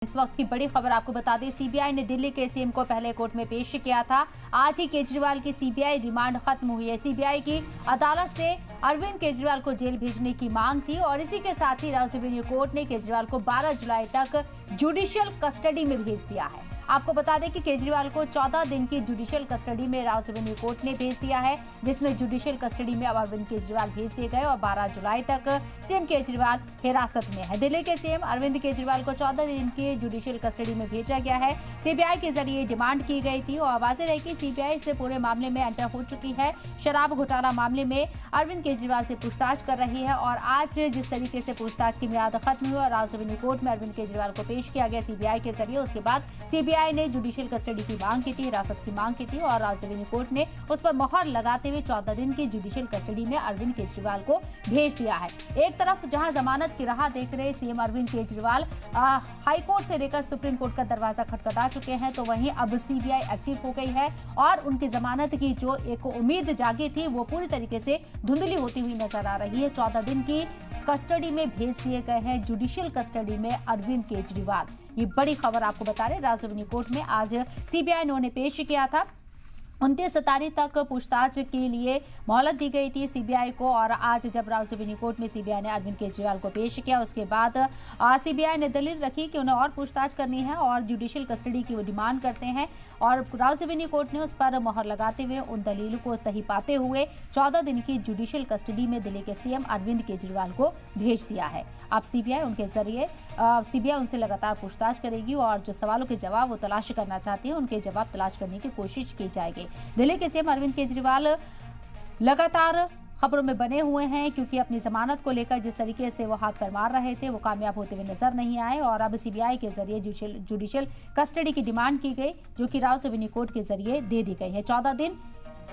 इस वक्त की बड़ी खबर आपको बता दें, सीबीआई ने दिल्ली के सीएम को पहले कोर्ट में पेश किया था। आज ही केजरीवाल की सीबीआई रिमांड खत्म हुई है। सीबीआई की अदालत से अरविंद केजरीवाल को जेल भेजने की मांग थी और इसी के साथ ही राज्य सुप्रीम कोर्ट ने केजरीवाल को 12 जुलाई तक जुडिशियल कस्टडी में भेज दिया है। आपको बता दें कि केजरीवाल को 14 दिन की जुडिशियल कस्टडी में राज्य सुप्रीम कोर्ट ने भेज दिया है, जिसमें जुडिशियल कस्टडी में अब अरविंद केजरीवाल भेज दिए गए और 12 जुलाई तक सीएम केजरीवाल हिरासत में है। दिल्ली के सीएम अरविंद केजरीवाल को 14 दिन की जुडिशियल कस्टडी में भेजा गया है। सीबीआई के जरिए डिमांड की गई थी और वाज़ेह रही कि सीबीआई से पूरे मामले में एंटर हो चुकी है। शराब घोटाला मामले में अरविंद केजरीवाल से पूछताछ कर रही है और आज जिस तरीके से पूछताछ की मियाद खत्म हुई और राज्य सुप्रीम कोर्ट में अरविंद केजरीवाल को पेश किया गया सीबीआई के जरिए, उसके बाद सीबीआई ने जुडिशियल कस्टडी की मांग की थी, हिरासत की मांग की थी और राज्य सुप्रीम कोर्ट ने उस पर मोहर लगाते हुए 14 दिन की जुडिशियल कस्टडी में अरविंद केजरीवाल को भेज दिया है। एक तरफ जहां जमानत की राह देख रहे CM Arvind Kejriwal high court से लेकर सुप्रीम कोर्ट का दरवाजा खटखटा चुके हैं, तो वहीं अब सीबीआई एक्टिव हो गई है और उनकी जमानत की जो एक उम्मीद जागी थी वो पूरी तरीके से धुंधली होती हुई नजर आ रही है। 14 दिन की कस्टडी में भेज दिए गए हैं, जुडिशियल कस्टडी में अरविंद केजरीवाल। ये बड़ी खबर आपको बता रहे, राज्य सुप्रीम कोर्ट में आज सीबीआई ने उन्हें पेश किया था। 29 तारीख तक पूछताछ के लिए मोहलत दी गई थी सीबीआई को और आज जब राज्य सुप्रीम कोर्ट में सीबीआई ने अरविंद केजरीवाल को पेश किया, उसके बाद सीबीआई ने दलील रखी कि उन्हें और पूछताछ करनी है और जुडिशियल कस्टडी की वो डिमांड करते हैं और राज्य सुप्रीम कोर्ट ने उस पर मोहर लगाते हुए उन दलीलों को सही पाते हुए 14 दिन की जुडिशियल कस्टडी में दिल्ली के सीएम अरविंद केजरीवाल को भेज दिया है। अब सीबीआई उनके जरिए सीबीआई उनसे लगातार पूछताछ करेगी और जो सवालों के जवाब वो तलाश करना चाहती है, उनके जवाब तलाश करने की कोशिश की जाएगी। दिल्ली के सीएम अरविंद केजरीवाल लगातार खबरों में बने हुए हैं क्योंकि अपनी जमानत को लेकर जिस तरीके से वो हाथ पर मार रहे थे वो कामयाब होते हुए नजर नहीं आए और अब सीबीआई के जरिए जुडिशियल कस्टडी की डिमांड की गई, जो कि राज्य सुप्रीम कोर्ट के जरिए दे दी गई है। 14 दिन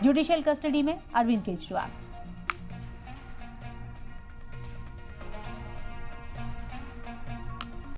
जुडिशियल कस्टडी में अरविंद केजरीवाल।